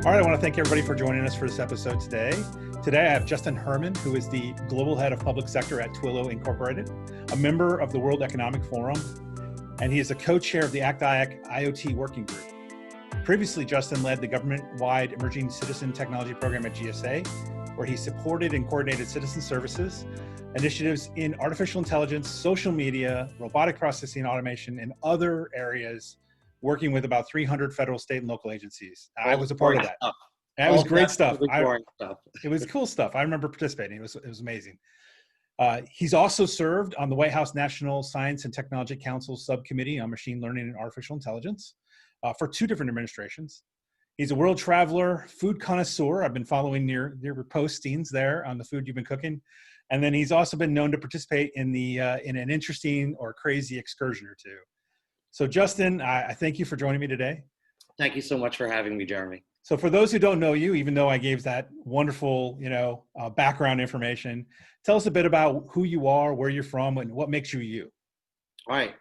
All right, I want to thank everybody for joining us for this episode today. Today, I have Justin Herman, who is the Global Head of Public Sector at Twilio Inc, a member of the World Economic Forum, and he is a co-chair of the ACT-IAC IoT Working Group. Previously, Justin led the government-wide Emerging Citizen Technology Program at GSA, where he supported and coordinated citizen services, initiatives in artificial intelligence, social media, robotic processing automation, and other areas, working with about 300 federal, state, and local agencies. I was a part of that. And it was great stuff. It was cool stuff. I remember participating. It was amazing. He's also served on the White House National Science and Technology Council Subcommittee on Machine Learning and Artificial Intelligence for 2 different administrations. He's a world traveler, food connoisseur. I've been following your postings there on the food you've been cooking. And then he's also been known to participate in in an interesting or crazy excursion or two. So Justin, I thank you for joining me today. Thank you so much for having me, Jeremy. So for those who don't know you, even though I gave that wonderful, background information, tell us a bit about who you are, where you're from, and what makes you you. All right.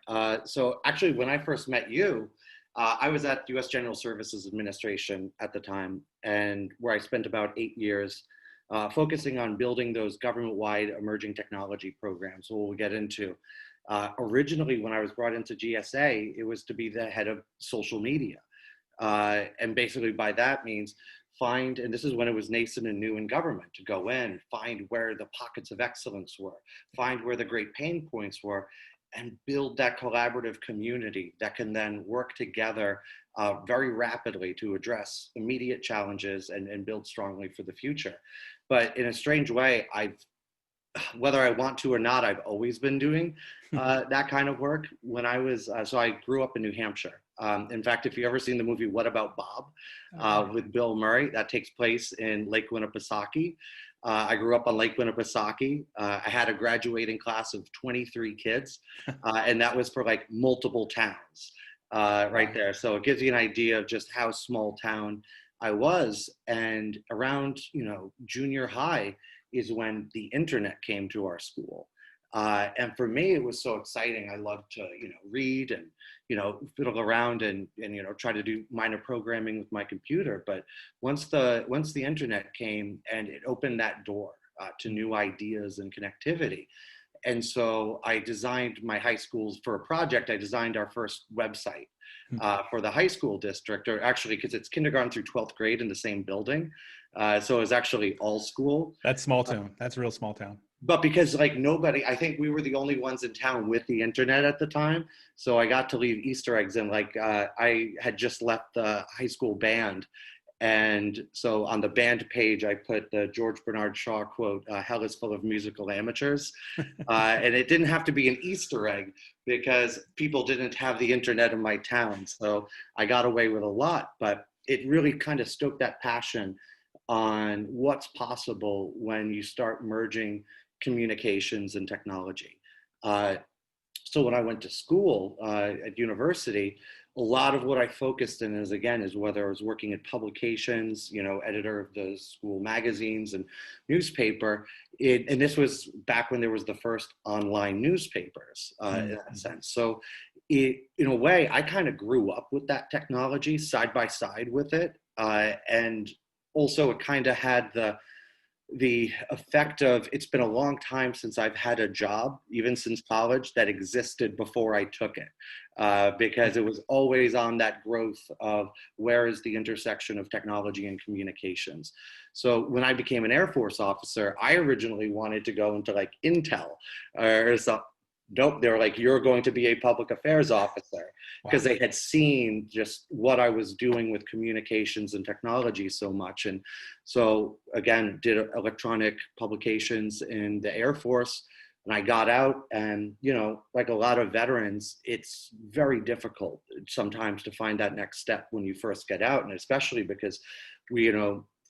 So actually, when I first met you, I was at U.S. General Services Administration at the time, and where I spent about 8 years focusing on building those government-wide emerging technology programs, we'll get into. Originally, when I was brought into GSA, it was to be the head of social media. And basically by that means and this is when it was nascent and new in government, to go in, find where the pockets of excellence were, find where the great pain points were, and build that collaborative community that can then work together very rapidly to address immediate challenges and build strongly for the future. But in a strange way, whether I want to or not, I've always been doing that kind of work. When I was, so I grew up in New Hampshire. In fact, if you've ever seen the movie What About Bob with Bill Murray, that takes place in Lake Winnipesaukee. I grew up on Lake Winnipesaukee. I had a graduating class of 23 kids, and that was for like multiple towns right there. So it gives you an idea of just how small town I was. And around, junior high is when the internet came to our school. And for me, it was so exciting. I loved to, read and, fiddle around and try to do minor programming with my computer. But once the internet came, and it opened that door to new ideas and connectivity. And so I designed my high schools for a project. I designed our first website for the high school district, or actually, because it's kindergarten through 12th grade in the same building. So it was actually all school. That's small town. That's a real small town. But because nobody, I think we were the only ones in town with the internet at the time. So I got to leave Easter eggs in. I had just left the high school band. And so on the band page, I put the George Bernard Shaw quote, "Hell is full of musical amateurs." And it didn't have to be an Easter egg because people didn't have the internet in my town. So I got away with a lot, but it really kind of stoked that passion on what's possible when you start merging communications and technology. So when I went to school at university, a lot of what I focused in is whether I was working in publications, editor of the school magazines and newspaper. And this was back when there was the first online newspapers in that sense. So in a way, I kind of grew up with that technology side by side with it. And also it kind of had the effect of, it's been a long time since I've had a job, even since college, that existed before I took it, because it was always on that growth of where is the intersection of technology and communications. So when I became an Air Force officer, I originally wanted to go into Intel or something. Nope, they were like, you're going to be a public affairs officer, because They had seen just what I was doing with communications and technology so much. And so again, did electronic publications in the Air Force, and I got out, and, like a lot of veterans, it's very difficult sometimes to find that next step when you first get out. And especially because we,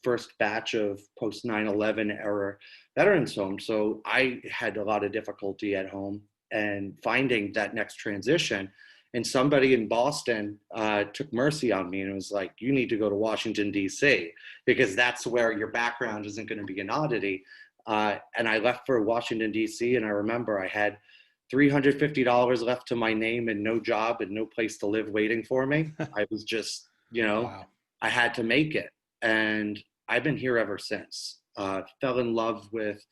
first batch of post 9/11 era veterans home. So I had a lot of difficulty at home and finding that next transition. And somebody in Boston took mercy on me and was like, you need to go to Washington, D.C., because that's where your background isn't going to be an oddity. And I left for Washington, D.C., and I remember I had $350 left to my name and no job and no place to live waiting for me. I was just, Wow. I had to make it. And I've been here ever since. Fell in love with,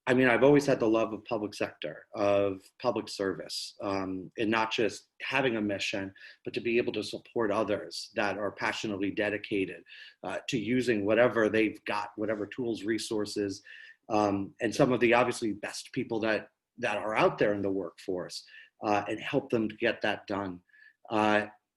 I've always had the love of public sector, of public service, and not just having a mission, but to be able to support others that are passionately dedicated to using whatever they've got, whatever tools, resources, and some of the obviously best people that are out there in the workforce, and help them to get that done.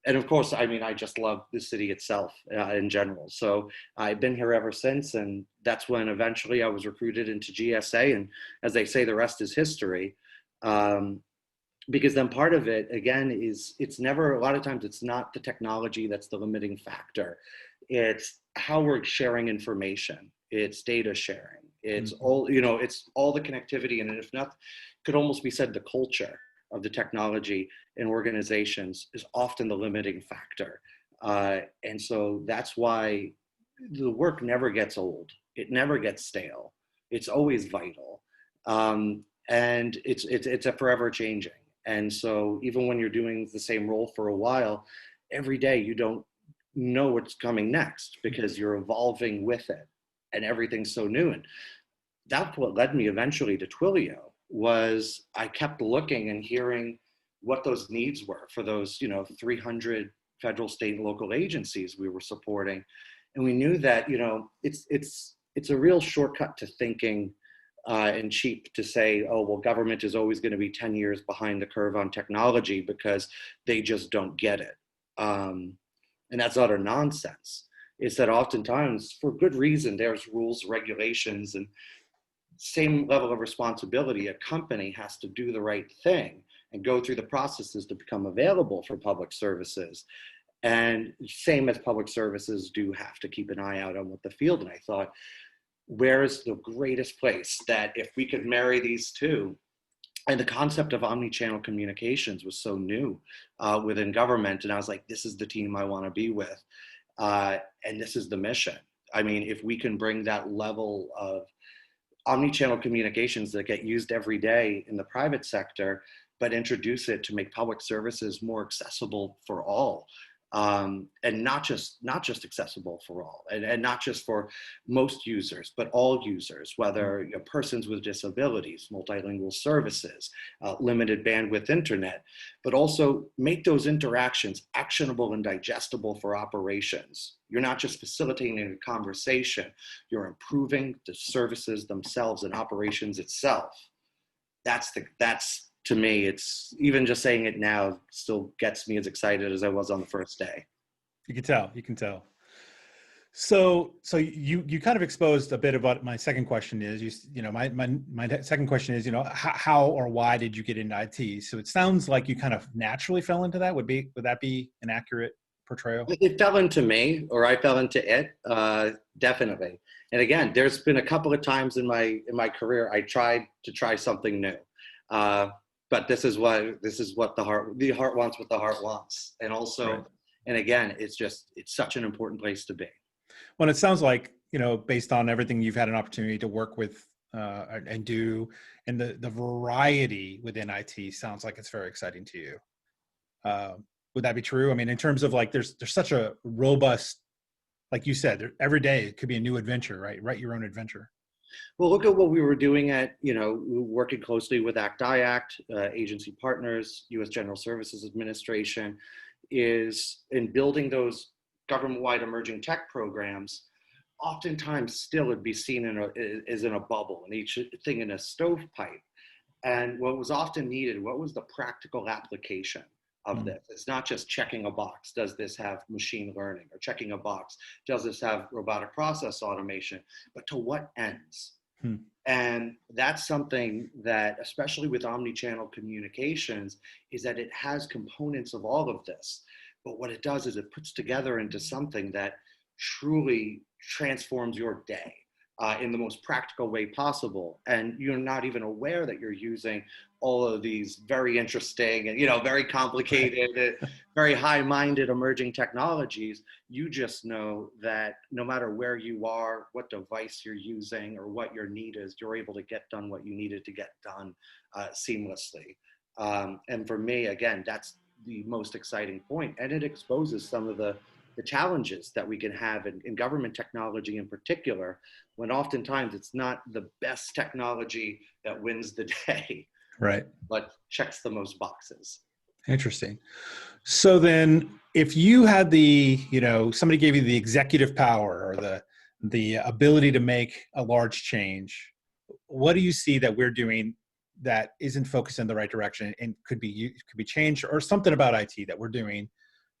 And of course, I just love the city itself in general. So I've been here ever since, and that's when eventually I was recruited into GSA. And as they say, the rest is history. Because then part of it, again, is it's never, a lot of times it's not the technology that's the limiting factor. It's how we're sharing information. It's data sharing. It's it's all the connectivity. And if not, could almost be said the culture of the technology in organizations is often the limiting factor. And so that's why the work never gets old. It never gets stale. It's always vital. And it's a forever changing. And so even when you're doing the same role for a while, every day you don't know what's coming next because you're evolving with it and everything's so new. And that's what led me eventually to Twilio. Was I kept looking and hearing what those needs were for those 300 federal, state, and local agencies we were supporting, and we knew that it's a real shortcut to thinking and cheap to say, oh well, government is always going to be 10 years behind the curve on technology because they just don't get it, and that's utter nonsense. It's that oftentimes, for good reason, there's rules, regulations, and same level of responsibility. A company has to do the right thing and go through the processes to become available for public services. And same as public services do have to keep an eye out on what the field. And I thought, where is the greatest place that if we could marry these two? And the concept of omni-channel communications was so new within government. And I was like, this is the team I want to be with. And this is the mission. If we can bring that level of omni-channel communications that get used every day in the private sector, but introduce it to make public services more accessible for all, and not just accessible for all, and not just for most users, but all users, whether persons with disabilities, multilingual services, limited bandwidth internet, but also make those interactions actionable and digestible for operations. You're not just facilitating a conversation, you're improving the services themselves and operations itself. That's to me, it's even just saying it now still gets me as excited as I was on the first day. You can tell. So you kind of exposed a bit of what my second question is. My second question is, how or why did you get into IT? So it sounds like you kind of naturally fell into that. Would that be an accurate portrayal? It fell into me, or I fell into it, definitely. And again, there's been a couple of times in my career I tried to try something new. But this is what the heart wants what the heart wants. And also, right. And again, it's such an important place to be. Well, it sounds like, based on everything you've had an opportunity to work with and do, and the variety within IT sounds like it's very exciting to you. Would that be true? In terms of there's such a robust, like you said, every day it could be a new adventure, right? Write your own adventure. Well, look at what we were doing working closely with ACT-IACT, agency partners, U.S. General Services Administration, is in building those government-wide emerging tech programs. Oftentimes still it'd be seen as in a bubble, and each thing in a stovepipe. And what was often needed, what was the practical application of this? It's not just checking a box. Does this have machine learning? Or checking a box. Does this have robotic process automation? But to what ends? And that's something that, especially with omni-channel communications, is that it has components of all of this. But what it does is it puts together into something that truly transforms your day in the most practical way possible. And you're not even aware that you're using all of these very interesting and very complicated, very high-minded emerging technologies. You just know that no matter where you are, what device you're using, or what your need is, you're able to get done what you needed to get done seamlessly. And for me, again, that's the most exciting point. And it exposes some of the the challenges that we can have in government technology in particular, when oftentimes it's not the best technology that wins the day, Right. but checks the most boxes. Interesting. So then if you had somebody gave you the executive power or the ability to make a large change, what do you see that we're doing that isn't focused in the right direction and could be changed, or something about IT that we're doing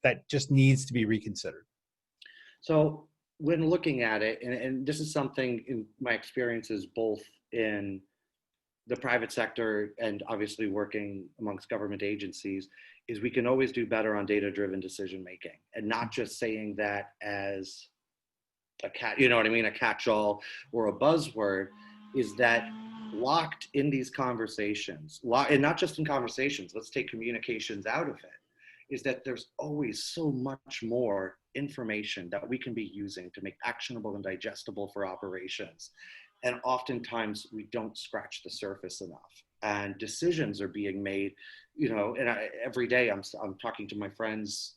that just needs to be reconsidered? So when looking at it, and this is something in my experiences both in the private sector and obviously working amongst government agencies, is we can always do better on data-driven decision making, and not just saying that as a catch-all or a buzzword, is that locked in these conversations, and not just in conversations, let's take communications out of it, is that there's always so much more information that we can be using to make actionable and digestible for operations. And oftentimes we don't scratch the surface enough, and decisions are being made, and every day I'm talking to my friends,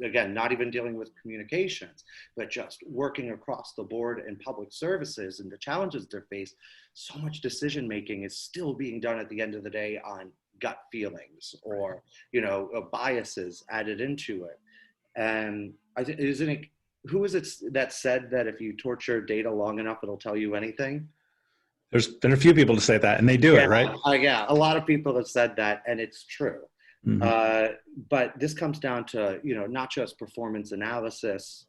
again, not even dealing with communications, but just working across the board in public services and the challenges they're faced. So much decision making is still being done at the end of the day on gut feelings or, biases added into it. And who is it that said that if you torture data long enough, it'll tell you anything? There are a few people to say that, and they do it, right? Yeah, a lot of people have said that, and it's true. Mm-hmm. But this comes down to, not just performance analysis.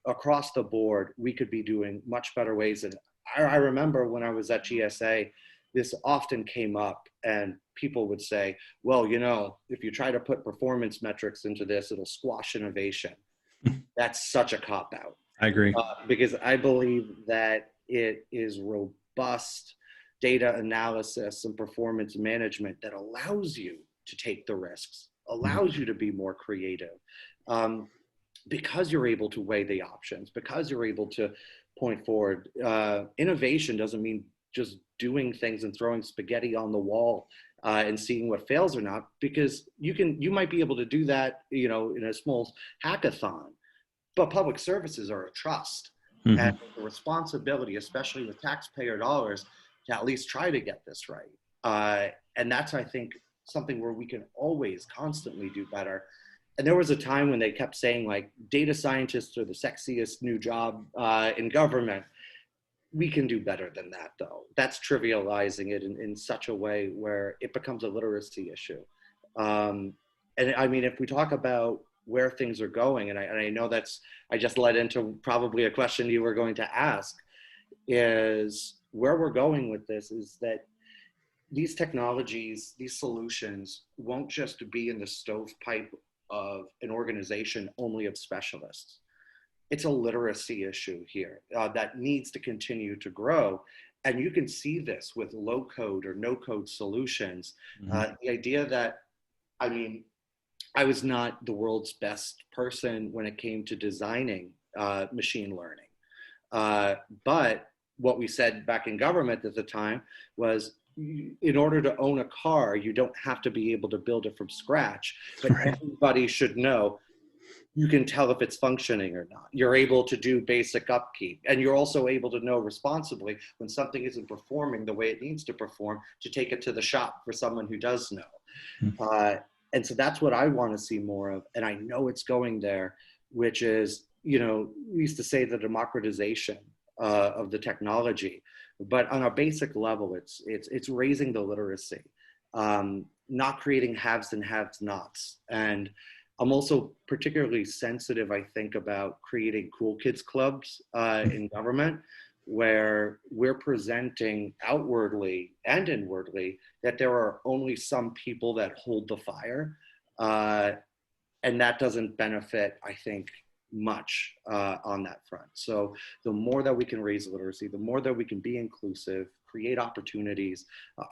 Across the board, we could be doing much better ways. And I remember when I was at GSA, this often came up, and people would say, well, if you try to put performance metrics into this, it'll squash innovation. That's such a cop-out. I agree. Because I believe that it is robust data analysis and performance management that allows you to take the risks, allows you to be more creative, because you're able to weigh the options, because you're able to point forward. Innovation doesn't mean just doing things and throwing spaghetti on the wall and seeing what fails or not, because you might be able to do that, in a small hackathon, but public services are a trust. Mm-hmm. And the responsibility, especially with taxpayer dollars, to at least try to get this right. And that's, I think, something where we can always constantly do better. And there was a time when they kept saying, like, data scientists are the sexiest new job in government. We can do better than that, though. That's trivializing it in such a way where it becomes a literacy issue. And I mean, if we talk about where things are going, and I know I just led into probably a question you were going to ask, is where we're going with this is that these technologies, these solutions won't just be in the stovepipe of an organization only of specialists. It's a literacy issue here that needs to continue to grow. And you can see this with low code or no code solutions. Mm-hmm. The idea that, I was not the world's best person when it came to designing machine learning. But what we said back in government at the time was, in order to own a car, you don't have to be able to build it from scratch, but everybody should know you can tell if it's functioning or not. You're able to do basic upkeep, and you're also able to know responsibly when something isn't performing the way it needs to perform, to take it to the shop for someone who does know. Mm-hmm. And so that's what I want to see more of. And I know it's going there, which is, we used to say the democratization of the technology, but on a basic level, it's raising the literacy, not creating haves and have-nots. And I'm also particularly sensitive, I think, about creating cool kids clubs in government, where we're presenting outwardly and inwardly that there are only some people that hold the fire. And that doesn't benefit, I think, much on that front. So the more that we can raise literacy, the more that we can be inclusive, create opportunities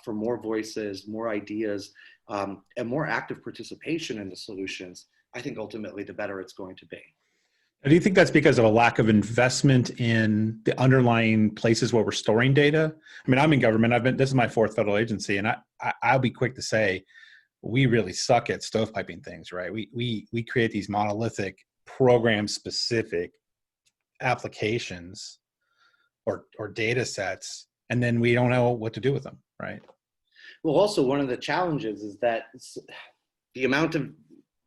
for more voices, more ideas, and more active participation in the solutions, I think ultimately the better it's going to be. Do you think that's because of a lack of investment in the underlying places where we're storing data? I'm in government. This is my fourth federal agency, and I'll be quick to say we really suck at stovepiping things, right? We create these monolithic program specific applications or data sets, and then we don't know what to do with them, right? Well, also one of the challenges is that the amount of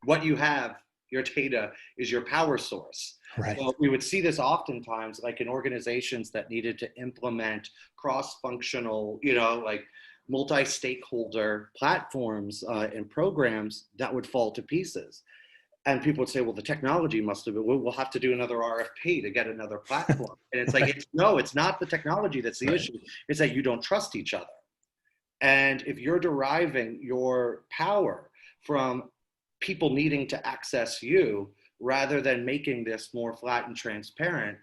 what you have, your data, is your power source. Right. So we would see this oftentimes, like in organizations that needed to implement cross-functional, like multi-stakeholder platforms and programs that would fall to pieces. And people would say, well, the technology must have been, we'll have to do another RFP to get another platform. And it's like, no, it's not the technology that's the issue. It's that you don't trust each other. And if you're deriving your power from people needing to access you rather than making this more flat and transparent,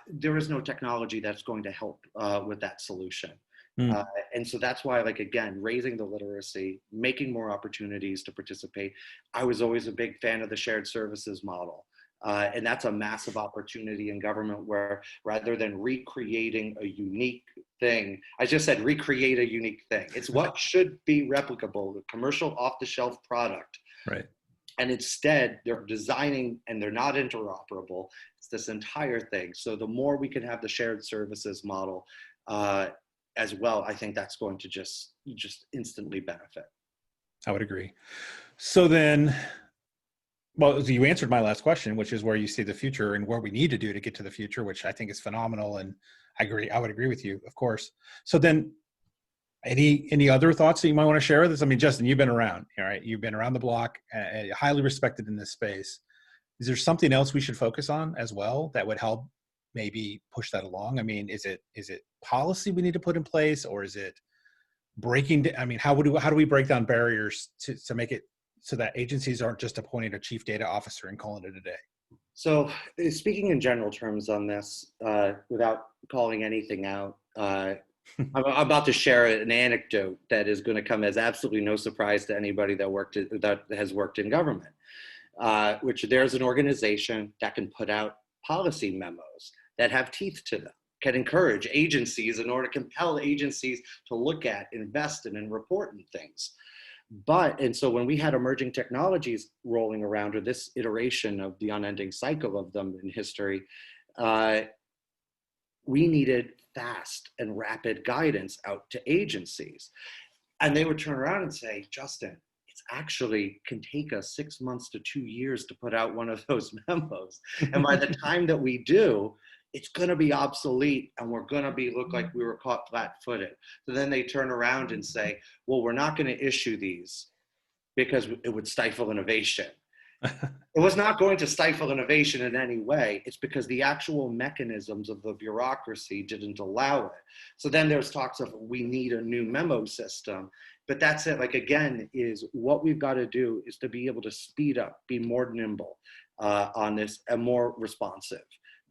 there is no technology that's going to help with that solution. And so that's why, like, again, raising the literacy, making more opportunities to participate. I was always a big fan of the shared services model. And that's a massive opportunity in government where rather than recreating a unique thing, I just said recreate a unique thing. It's what should be replicable, the commercial off-the-shelf product. Right. And instead, they're designing and they're not interoperable. It's this entire thing. So the more we can have the shared services model as well, I think that's going to just instantly benefit. I would agree. So then, well, you answered my last question, which is where you see the future and what we need to do to get to the future, which I think is phenomenal. And I agree. I would agree with you, of course. So then any other thoughts that you might want to share with us? I mean, Justin, you've been around, all right? You've been around the block, highly respected in this space. Is there something else we should focus on as well that would help maybe push that along? I mean, is it policy we need to put in place, or is it breaking? I mean, how do we break down barriers to make it so that agencies aren't just appointing a chief data officer and calling it a day? So speaking in general terms on this, without calling anything out, I'm about to share an anecdote that is going to come as absolutely no surprise to anybody that has worked in government, which there's an organization that can put out policy memos that have teeth to them, can encourage agencies in order to compel agencies to look at, invest in, and report in things. And so when we had emerging technologies rolling around, or this iteration of the unending cycle of them in history, we needed fast and rapid guidance out to agencies. And they would turn around and say, Justin, it's actually can take us 6 months to 2 years to put out one of those memos. And by the time that we do, it's going to be obsolete and we're going to look like we were caught flat-footed. So then they turn around and say, well, we're not going to issue these because it would stifle innovation. It was not going to stifle innovation in any way. It's because the actual mechanisms of the bureaucracy didn't allow it. So then there's talks of we need a new memo system. But that's it. Like, again, is what we've got to do is to be able to speed up, be more nimble on this and more responsive.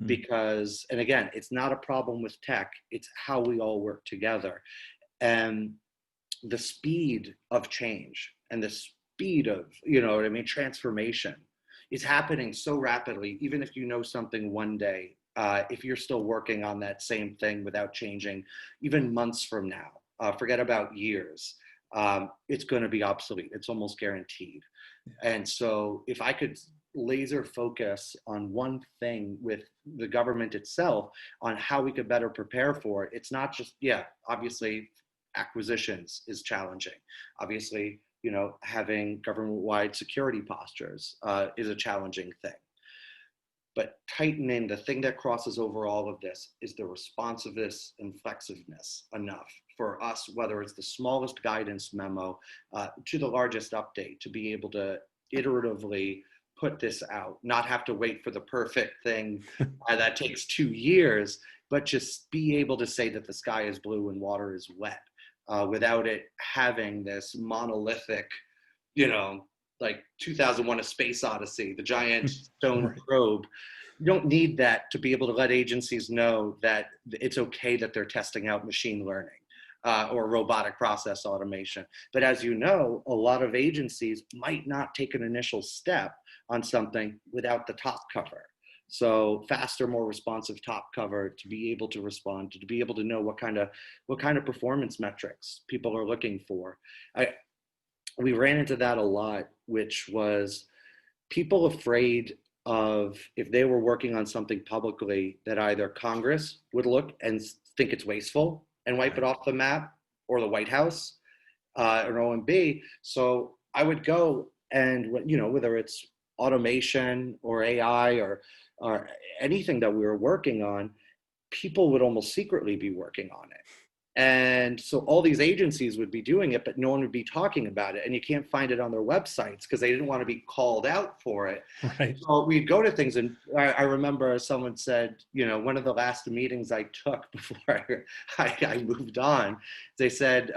Because, and again, it's not a problem with tech, it's how we all work together. And the speed of change and the speed of, transformation is happening so rapidly. Even if you know something one day, if you're still working on that same thing without changing, even months from now, forget about years, it's going to be obsolete. It's almost guaranteed. And so if I could laser focus on one thing with the government itself on how we could better prepare for it, it's not just, obviously acquisitions is challenging. Obviously, having government-wide security postures is a challenging thing. But tightening, the thing that crosses over all of this is the responsiveness and flexiveness enough for us, whether it's the smallest guidance memo to the largest update, to be able to iteratively put this out, not have to wait for the perfect thing that takes 2 years, but just be able to say that the sky is blue and water is wet without it having this monolithic, like 2001: A Space Odyssey, the giant stone probe. You don't need that to be able to let agencies know that it's okay that they're testing out machine learning or robotic process automation. But as you know, a lot of agencies might not take an initial step on something without the top cover. So faster, more responsive top cover to be able to respond, to be able to know what kind of performance metrics people are looking for. We ran into that a lot, which was people afraid of if they were working on something publicly that either Congress would look and think it's wasteful and wipe it off the map, or the White House or OMB. So I would go and, whether it's automation or AI or anything that we were working on, people would almost secretly be working on it. And so all these agencies would be doing it, but no one would be talking about it. And you can't find it on their websites because they didn't want to be called out for it. Right. So we'd go to things. And I remember someone said, one of the last meetings I took before I moved on, they said,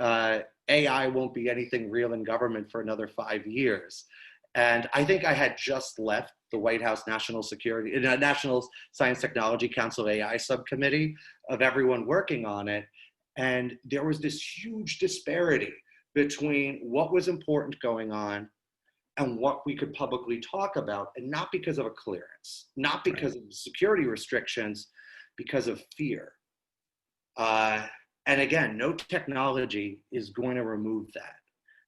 AI won't be anything real in government for another 5 years. And I think I had just left the White House National Science Technology Council AI subcommittee of everyone working on it. And there was this huge disparity between what was important going on and what we could publicly talk about, and not because of a clearance, not because of security restrictions, because of fear. And again, no technology is going to remove that,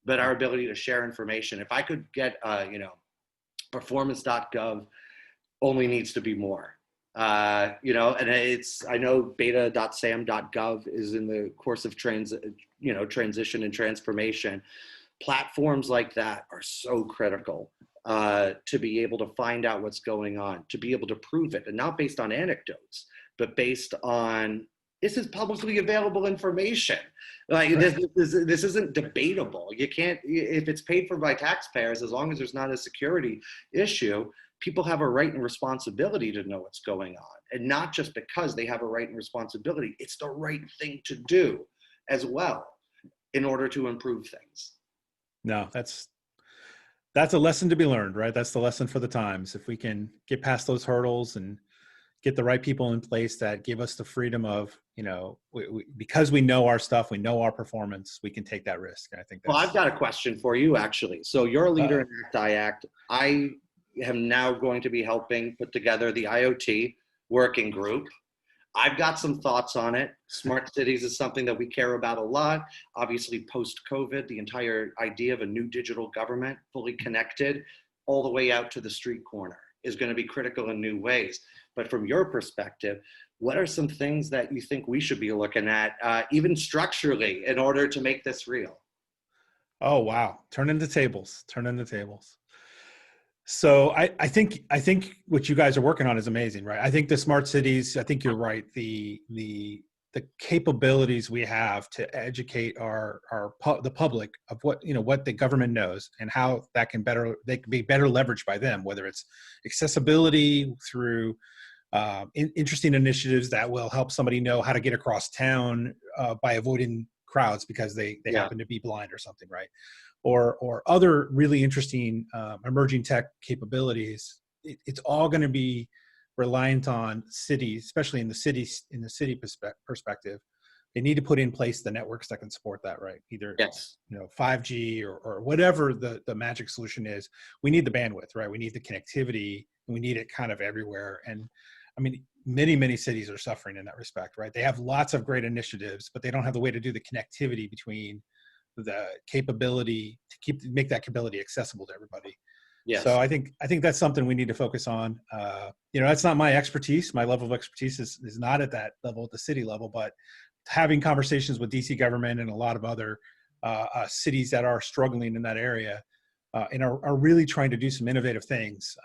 but our ability to share information. If I could get, performance.gov only needs to be more. And I know beta.sam.gov is in the course of transition and transformation. Platforms like that are so critical to be able to find out what's going on, to be able to prove it, and not based on anecdotes, but based on, this is publicly available information. Like this isn't debatable. You can't, if it's paid for by taxpayers, as long as there's not a security issue, people have a right and responsibility to know what's going on. And not just because they have a right and responsibility, it's the right thing to do as well in order to improve things. No, that's a lesson to be learned, right? That's the lesson for the times. If we can get past those hurdles and get the right people in place that give us the freedom of, because we know our stuff, we know our performance, we can take that risk. And I think that's... Well, I've got a question for you, actually. So you're a leader in ACT-IACT. I am now going to be helping put together the IoT working group. I've got some thoughts on it. Smart cities is something that we care about a lot. Obviously, post-COVID, the entire idea of a new digital government, fully connected, all the way out to the street corner, is going to be critical in new ways. But from your perspective, what are some things that you think we should be looking at, even structurally, in order to make this real? Oh, wow. Turning the tables. So I think what you guys are working on is amazing, right? I think the smart cities, I think you're right. The capabilities we have to educate the public of what the government knows and how they can be better leveraged by them, whether it's accessibility through interesting initiatives that will help somebody know how to get across town by avoiding crowds because they happen to be blind or something, right? Or other really interesting emerging tech capabilities. It's all going to be reliant on cities, especially in the city perspective. They need to put in place the networks that can support that, right? Either 5G or whatever the magic solution is. We need the bandwidth, right? We need the connectivity, and we need it kind of everywhere. And I mean, many cities are suffering in that respect, right? They have lots of great initiatives, but they don't have the way to do the connectivity between the capability to make that capability accessible to everybody. Yes. So I think that's something we need to focus on. That's not my expertise. My level of expertise is not at that level, at the city level, but having conversations with DC government and a lot of other cities that are struggling in that area and are really trying to do some innovative things.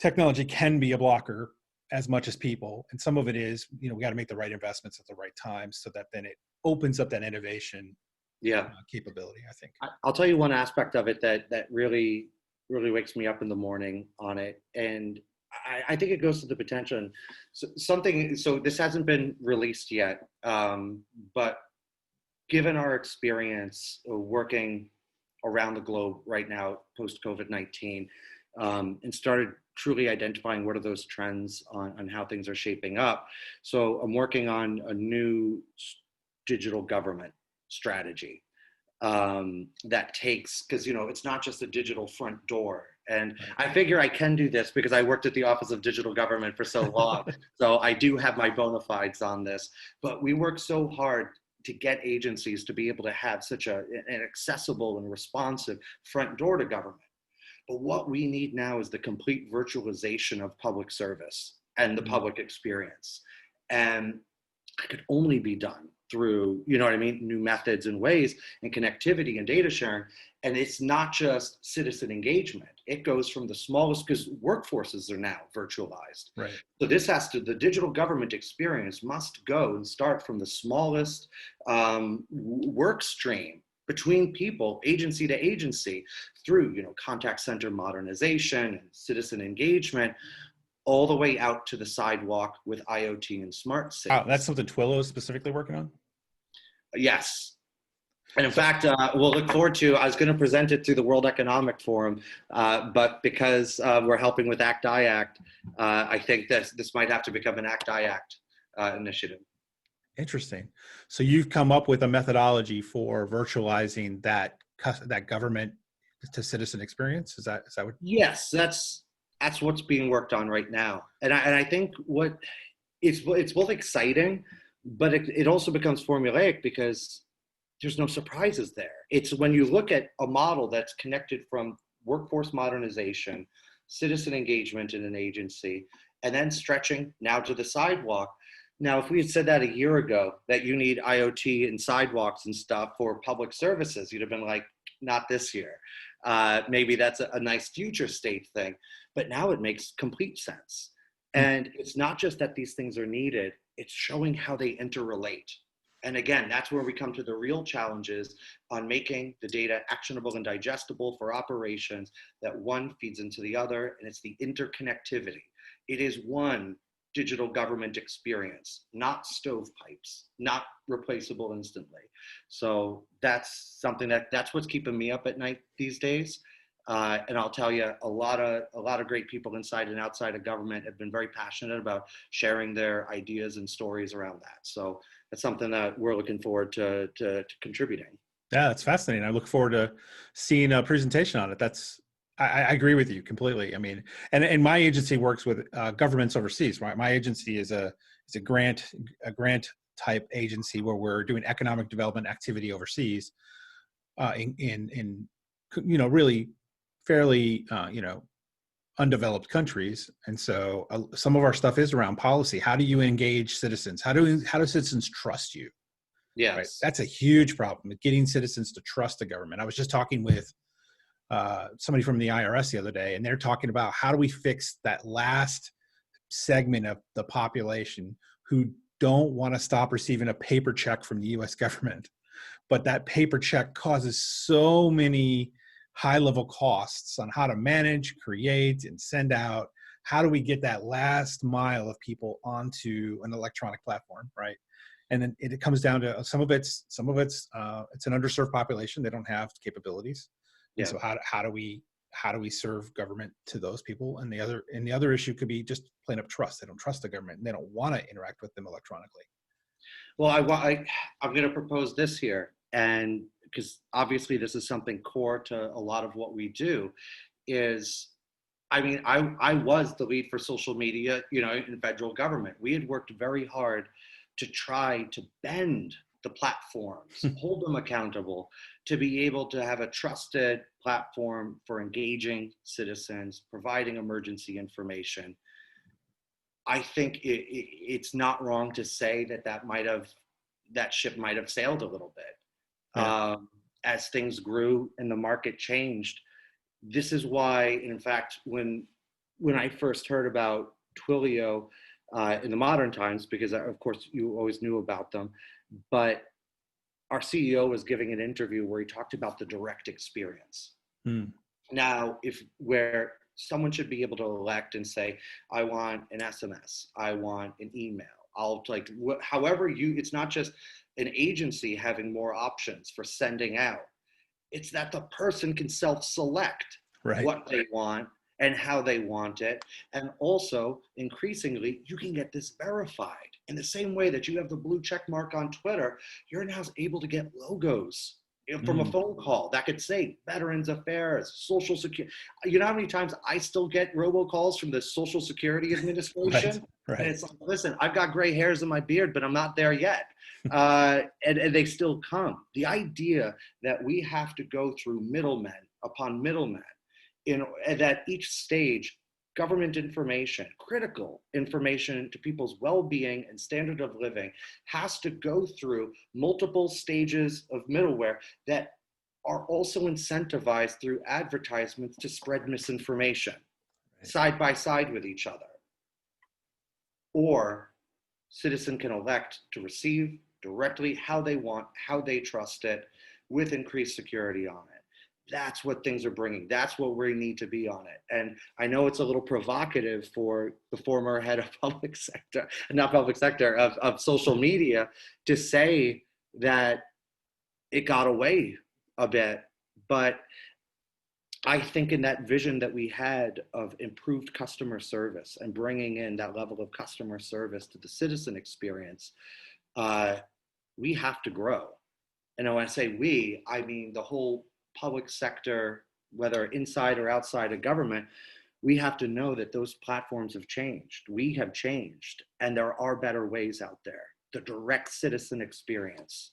Technology can be a blocker as much as people. And some of it is, we got to make the right investments at the right time so that then it opens up that innovation capability, I think. I'll tell you one aspect of it that really, really wakes me up in the morning on it. And I think it goes to the potential. And so this hasn't been released yet, but given our experience working around the globe right now, post-COVID-19, and started truly identifying what are those trends on how things are shaping up. So I'm working on a new digital government strategy that takes, because it's not just a digital front door. And I figure I can do this because I worked at the Office of Digital Government for so long. So I do have my bona fides on this, but we work so hard to get agencies to be able to have such an accessible and responsive front door to government. But what we need now is the complete virtualization of public service and the public experience. And it could only be done through, you know what I mean, new methods and ways and connectivity and data sharing. And it's not just citizen engagement. It goes from the smallest, because workforces are now virtualized. Right. So the digital government experience must go and start from the smallest work stream between people, agency to agency, through, contact center modernization and citizen engagement, all the way out to the sidewalk with IoT and smart cities. Wow, that's something Twilio is specifically working on? Yes. And in fact, we'll look forward to, I was going to present it through the World Economic Forum, but because we're helping with ACT-IACT, I think this might have to become an ACT-IACT initiative. Interesting. So you've come up with a methodology for virtualizing that government to citizen experience? Is that what? Yes, that's what's being worked on right now. And I think it's both exciting, but it also becomes formulaic because there's no surprises there. It's when you look at a model that's connected from workforce modernization, citizen engagement in an agency, and then stretching now to the sidewalk. Now, if we had said that a year ago, that you need IoT and sidewalks and stuff for public services, you'd have been like, not this year. Maybe that's a nice future state thing, but now it makes complete sense. And it's not just that these things are needed, it's showing how they interrelate. And again, that's where we come to the real challenges on making the data actionable and digestible for operations, that one feeds into the other, and it's the interconnectivity. It is one digital government experience, not stovepipes, not replaceable instantly. So that's something that's what's keeping me up at night these days. And I'll tell you, a lot of great people inside and outside of government have been very passionate about sharing their ideas and stories around that. So that's something that we're looking forward to contributing. Yeah, that's fascinating. I look forward to seeing a presentation on it. I agree with you completely. I mean, and my agency works with governments overseas. Right? My agency is a grant type agency where we're doing economic development activity overseas, in really fairly undeveloped countries. And so some of our stuff is around policy. How do you engage citizens? How do citizens trust you? Yes. Right? That's a huge problem, getting citizens to trust the government. I was just talking with somebody from the IRS the other day, and they're talking about how do we fix that last segment of the population who don't want to stop receiving a paper check from the US government. But that paper check causes so many high-level costs on how to manage, create, and send out. How do we get that last mile of people onto an electronic platform, right? And then it comes down to some of it's it's an underserved population. They don't have capabilities. Yeah. And so how do we serve government to those people? And the other issue could be just plain up trust. They don't trust the government, and they don't want to interact with them electronically. Well, I'm going to propose this here, and because obviously this is something core to a lot of what we do, is, I mean, I was the lead for social media, in federal government. We had worked very hard to try to bend the platforms, hold them accountable, to be able to have a trusted platform for engaging citizens, providing emergency information. I think it's not wrong to say that ship might have sailed a little bit. Yeah. As things grew and the market changed. This is why, in fact, when I first heard about Twilio in the modern times, because of course you always knew about them, but our CEO was giving an interview where he talked about the direct experience. Now, where someone should be able to elect and say, I want an SMS, I want an email, it's not just an agency having more options for sending out. It's that the person can self-select what they want and how they want it. And also, increasingly, you can get this verified. In the same way that you have the blue check mark on Twitter, you're now able to get logos from a phone call that could say Veterans Affairs, Social Security. You know how many times I still get robocalls from the Social Security Administration? Right. And it's like, listen, I've got gray hairs in my beard, but I'm not there yet. And they still come. The idea that we have to go through middlemen upon middlemen and at each stage, government information, critical information to people's well-being and standard of living, has to go through multiple stages of middleware that are also incentivized through advertisements to spread misinformation side by side with each other. Or citizen can elect to receive directly how they want, how they trust it, with increased security on it. That's what things are bringing. That's what we need to be on it. And I know it's a little provocative for the former head of public sector, not public sector, of social media, to say that it got away a bit. But I think in that vision that we had of improved customer service and bringing in that level of customer service to the citizen experience, we have to grow. And when I say we, I mean the whole public sector, whether inside or outside of government. We have to know that those platforms have changed. We have changed, and there are better ways out there. The direct citizen experience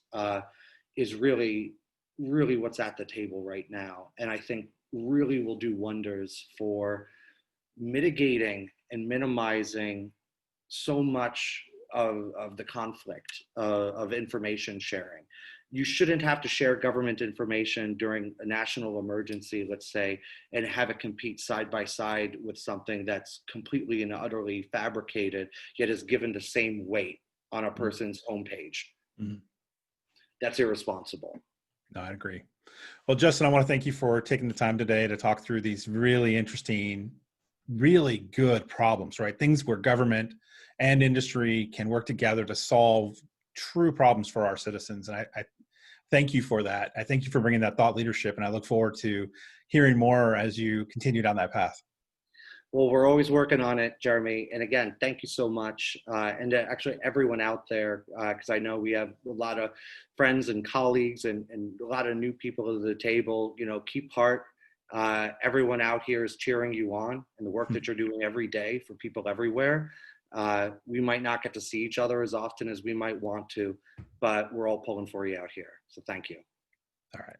is really, really what's at the table right now. And I think really will do wonders for mitigating and minimizing so much of the conflict of information sharing. You shouldn't have to share government information during a national emergency, let's say, and have it compete side by side with something that's completely and utterly fabricated, yet is given the same weight on a person's homepage. Mm-hmm. That's irresponsible. No, I agree. Well, Justin, I want to thank you for taking the time today to talk through these really interesting, really good problems, right? Things where government and industry can work together to solve true problems for our citizens. And I thank you for that. I thank you for bringing that thought leadership, and I look forward to hearing more as you continue down that path. Well, we're always working on it, Jeremy. And again, thank you so much. And to actually everyone out there, because I know we have a lot of friends and colleagues and a lot of new people at the table. Keep heart. Everyone out here is cheering you on and the work that you're doing every day for people everywhere. We might not get to see each other as often as we might want to, but we're all pulling for you out here. So thank you. All right.